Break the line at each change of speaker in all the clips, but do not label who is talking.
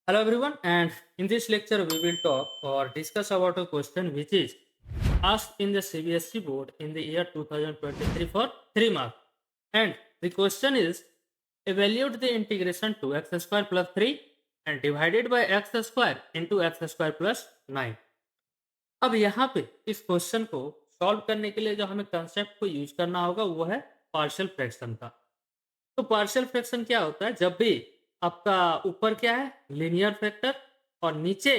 Hello everyone, and in this lecture we will talk or discuss about a question which is asked in the CBSE board in the year 2023 for 3 marks. And the question is evaluate the integration to x square plus 3 and divided by x square into x square plus 9. अब यहाँ पे इस question को solve करने के लिए जो हमें कंसेप्ट को यूज करना होगा वो है पार्शियल फ्रैक्शन का। तो पार्शियल फ्रैक्शन क्या होता है? जब भी आपका ऊपर क्या है लीनियर फैक्टर और नीचे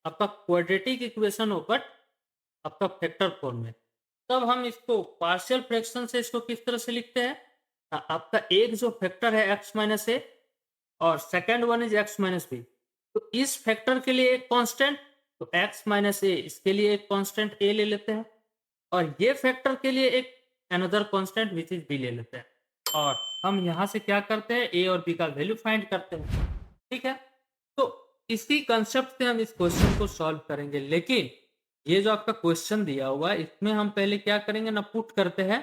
आपका क्वाड्रेटिक इक्वेशन हो बट आपका फैक्टर फॉर्म में, तब हम इसको पार्शियल फ्रैक्शन से इसको किस तरह से लिखते हैं? आपका एक जो फैक्टर है एक्स माइनस ए और second one is x minus b. तो इस फैक्टर के लिए एक कांस्टेंट, तो एक्स माइनस ए, इसके लिए एक कांस्टेंट ए ले लेते हैं और ये फैक्टर के लिए एक another constant which is b ले लेते हैं और हम यहाँ से क्या करते हैं ए और बी का वैल्यू फाइंड करते हैं। ठीक है, तो इसी कंसेप्ट से हम इस क्वेश्चन को सॉल्व करेंगे। लेकिन ये जो आपका क्वेश्चन दिया हुआ है इसमें हम पहले क्या करेंगे ना, पुट करते हैं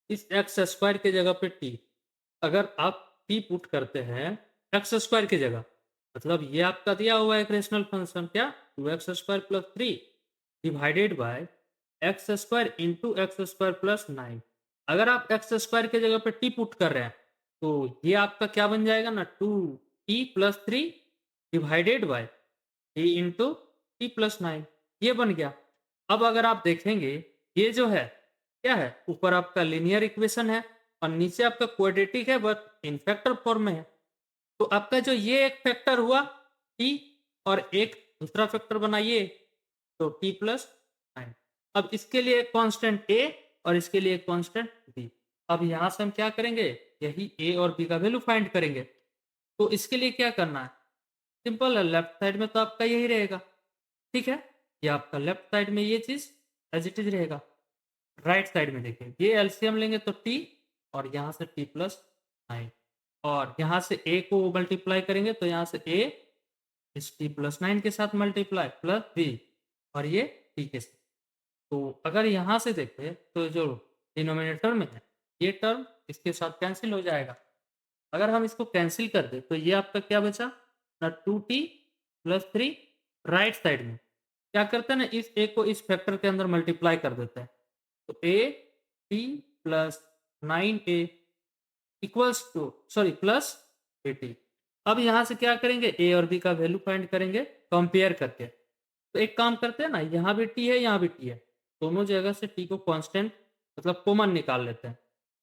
इस एक्स स्क्वायर की जगह पे टी। अगर आप टी पुट करते हैं एक्स स्क्वायर की जगह, मतलब ये आपका दिया हुआ है एक रेशनल फंक्शन क्या, two x square plus three divided by x square into x square plus nine. अगर आप एक्स स्क्वायर की जगह पे टी पुट कर रहे हैं तो ये आपका क्या बन जाएगा ना, two t plus three divided by t into t plus nine, ये बन गया। अब अगर आप देखेंगे ये जो है क्या है, ऊपर आपका लीनियर इक्वेशन है और नीचे आपका क्वाड्रेटिक है बट इन फैक्टर फॉर्म में है। तो आपका जो ये एक फैक्टर हुआ टी और एक दूसरा फैक्टर बना ये, तो टी प्लस नाइन। अब इसके लिए एक कांस्टेंट ए और इसके लिए एक कांस्टेंट बी। अब यहां से हम क्या करेंगे, यही ए और बी का वैल्यू फाइंड करेंगे। तो इसके लिए क्या करना है, सिंपल है, लेफ्ट साइड में तो आपका यही रहेगा। ठीक है, ये आपका लेफ्ट साइड में ये चीज एज इट इज रहेगा। राइट साइड में देखिए ये एलसीएम लेंगे तो टी और यहाँ से टी प्लस नाइन और यहाँ से ए को मल्टीप्लाई करेंगे तो यहाँ से ए इस टी प्लस नाइन के साथ मल्टीप्लाई प्लस बी और ये टी के साथ। तो अगर यहाँ से देखें तो जो डिनोमिनेटर में है ये टर्म इसके साथ कैंसिल हो जाएगा। अगर हम इसको कैंसिल कर दें तो ये आपका क्या बचा ना, two t plus three. Right side में क्या करते हैं ना, इस ए को इस फैक्टर के अंदर मल्टीप्लाई कर देते हैं तो a t plus nine a equals to sorry plus a t. अब यहाँ से क्या करेंगे, ए और बी का वैल्यू फाइंड करेंगे कंपेयर करके। तो एक काम करते हैं ना, यहाँ भी टी है यहाँ भी टी है, दोनों जगह से टी को कांस्टेंट मतलब कॉमन निकाल लेते हैं।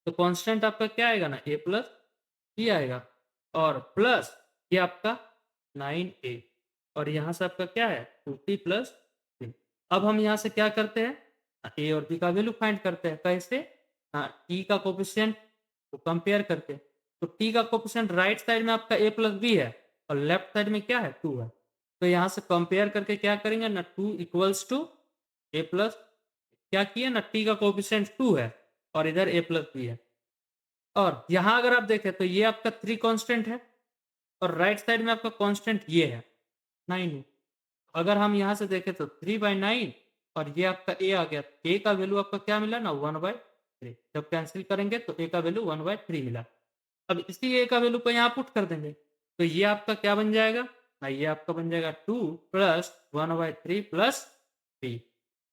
तो कांस्टेंट आपका क्या आएगा ना, ए प्लस टी आएगा और प्लस ये आपका नाइन ए और यहाँ से आपका क्या है टू टी प्लस थ्री। अब हम यहाँ से क्या करते हैं, ए और बी का वैल्यू फाइंड करते हैं। कैसे, टी का कोफिशिएंट को कंपेयर करके। तो टी का कोफिशिएंट राइट साइड में आपका ए प्लस बी है और लेफ्ट साइड में क्या है टू है। तो यहाँ से कंपेयर करके क्या करेंगे ना, two equals to a plus, क्या किया ना, टी का कोफिशिएंट टू है और इधर ए प्लस बी है। और यहाँ अगर आप देखें तो ये आपका थ्री कांस्टेंट है और राइट साइड में आपका कांस्टेंट ये है नाइन। अगर हम यहाँ से देखें तो थ्री बाई नाइन और ये आपका ए आ गया। ए का वैल्यू आपका क्या मिला ना, वन बाई थ्री। जब कैंसिल करेंगे तो ए का वैल्यू वन बाई थ्री मिला। अब इसी ए का वैल्यू को यहाँ पुट कर देंगे तो ये आपका क्या बन जाएगा ना, ये आपका बन जाएगा two plus one by three plus b.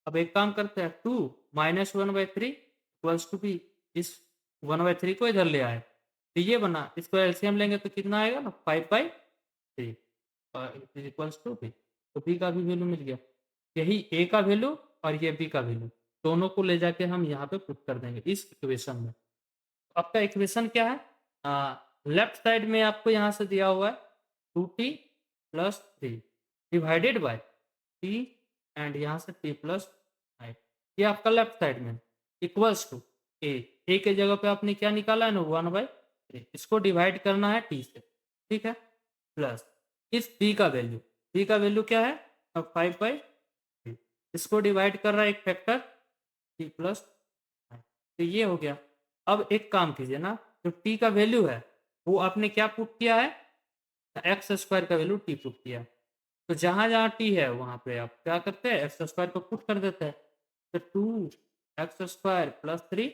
अब एक काम करते हैं, two minus one by three plus two b. इस वन बाई थ्री को इधर ले आए तो ये बना, इसको एलसीएम लेंगे तो कितना आएगा ना, five by three equals to b. तो बी का भी वैल्यू मिल गया। यही ए का वैल्यू और ये बी का वैल्यू दोनों को ले जाके हम यहाँ पे पुट कर देंगे इस इक्वेशन में। आपका इक्वेशन क्या है, लेफ्ट साइड में आपको यहाँ से दिया हुआ है two t plus three divided by t and यहाँ से टी प्लस फाइव। ये आपका लेफ्ट साइड में इक्वल्स टू ए के जगह पे आपने क्या निकाला है ना, वन बाई थ्री। इसको डिवाइड करना है टी से, ठीक है, प्लस इस बी का वैल्यू क्या है, अब फाइव बाई थ्री। इसको डिवाइड कर रहा है एक फैक्टर टी प्लस फाइव। तो ये हो गया। अब एक काम कीजिए ना, जो टी का वैल्यू है वो आपने क्या पुट किया है, एक्स स्क्वायर का वैल्यू टी पुट किया। तो जहां जहां टी है वहां पे आप क्या करते हैं, एक्स स्क्वायर को पुट कर देते हैं। तो two x square plus three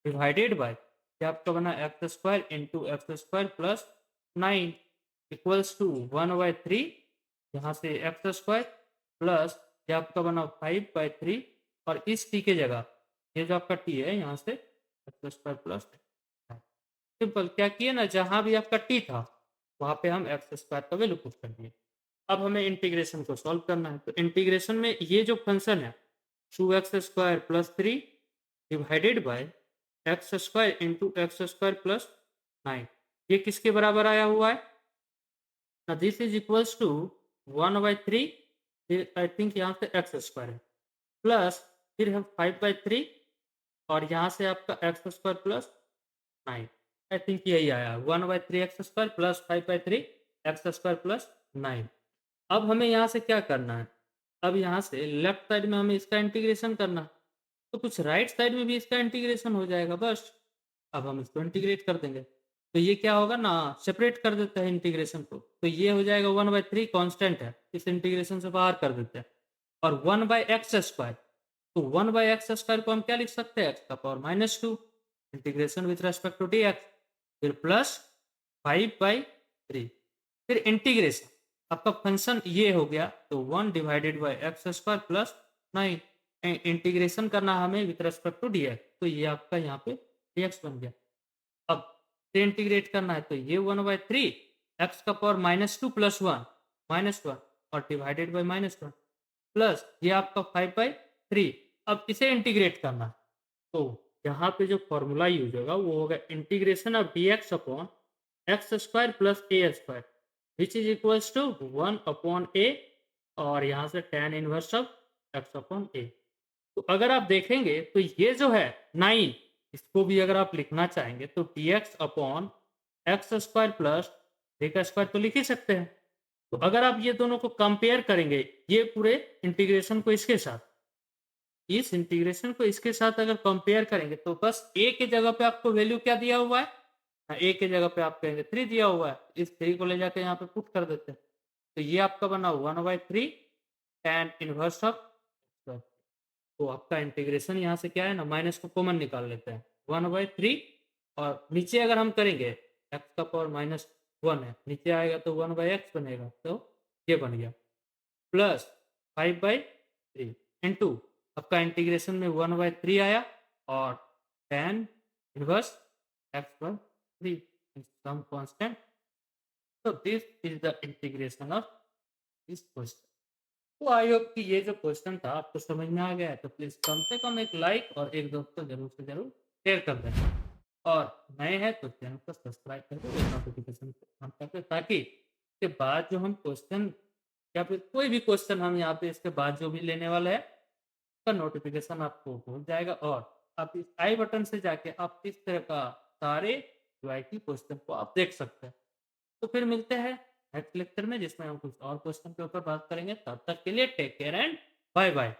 divided by क्या आपका बना, x square into x square plus nine. Equals to 1/3, यहाँ से एक्स स्क्वायर प्लस ये आपका बना 5/3, और इस टी के जगह ये जो आपका टी है यहाँ से एक्स स्क्वायर प्लस सिंपल क्या किए ना, जहाँ भी आपका टी था वहाँ पे हम एक्स स्क्वायर का वैल्यू पुट कर दिए। अब हमें इंटीग्रेशन को सॉल्व करना है, तो इंटीग्रेशन में ये जो फंक्शन है 2x² plus 3 divided by x square into x square plus 9, ये किसके बराबर आया हुआ है ना, this is equals to 1/3, I think यहाँ से एक्स स्क्वायर है, प्लस फिर हम 5/3 और यहाँ से आपका x square plus 9, I think यही आया 1/3 x square plus 5/3 x square plus 9। अब हमें यहाँ से क्या करना है, अब यहाँ से लेफ्ट साइड में हमें इसका इंटीग्रेशन करना है, तो कुछ राइट साइड में भी इसका इंटीग्रेशन हो जाएगा बस। अब हम इसको इंटीग्रेट कर देंगे, तो ये क्या होगा ना, सेपरेट कर देते हैं इंटीग्रेशन को, तो ये हो जाएगा 1/3 कांस्टेंट है, इस इंटीग्रेशन से बाहर कर देते हैं, और 1/x², तो 1/x² को हम क्या लिख सकते हैं, एक्स का power -2 integration with respect to d x, फिर प्लस 5/3, फिर इंटीग्रेशन आपका फंक्शन ये हो गया, तो 1 divided by x² plus 9, integration करना हमें with respect to d x, तो ये आपका यहाँ पे डी एक्स बन गया। अब से इंटीग्रेट करना है, तो ये 1/3 एक्स का पावर -2 प्लस 1 -1 और डिवाइडेड बाय -1 प्लस ये आपका 5/3। अब इसे इंटीग्रेट करना है, तो यहाँ पे जो फॉर्मूला यूज होगा वो होगा integration of D X upon X square plus A square which is equals to 1/a, और यहाँ से tan inverse of X upon A. तो अगर आप देखेंगे तो ये जो है 9, इसको भी अगर आप लिखना चाहेंगे तो dx upon X square plus A का स्क्वायर तो लिख ही सकते हैं। तो अगर आप ये दोनों को कंपेयर करेंगे, ये पूरे इंटीग्रेशन को इसके साथ, इस इंटीग्रेशन को इसके साथ अगर कंपेयर करेंगे, तो बस a के जगह पे आपको वैल्यू क्या दिया हुआ है, a के जगह पे आप कहेंगे 3 दिया हुआ है, इस 3 को ले जाके यहाँ पे पुट कर देते हैं, तो ये आपका बना 1/3 tan इनवर्स ऑफ, तो आपका इंटीग्रेशन यहाँ से क्या है ना, माइनस को कॉमन निकाल लेते हैं 1/3, और नीचे अगर हम करेंगे x का पावर -1 है, नीचे आएगा तो 1/x बनेगा, तो ये बन गया प्लस 5/3 इंटू आपका इंटीग्रेशन में 1/3 आया और tan inverse x/3 some constant. तो this is the integration of this question. तो आई होप कि ये जो क्वेश्चन था आपको समझ में आ गया है, तो प्लीज कम से कम एक लाइक और एक दोस्त को जरूर से जरूर शेयर कर दें, और नए हैं तो चैनल को सब्सक्राइब कर दो, नोटिफिकेशन ऑन कर दो, ताकि इसके बाद जो हम क्वेश्चन या फिर कोई भी क्वेश्चन हम यहाँ पे इसके बाद जो भी लेने वाले हैं, उसका नोटिफिकेशन आपको पहुंच जाएगा, और आप इस आई बटन से जाके आप इस तरह का सारे यूआईटी क्वेश्चन को आप देख सकते हैं। तो फिर मिलते हैं नेक्स्ट लेक्चर में, जिसमें हम कुछ और क्वेश्चन के ऊपर बात करेंगे। तब तक के लिए take care and bye bye.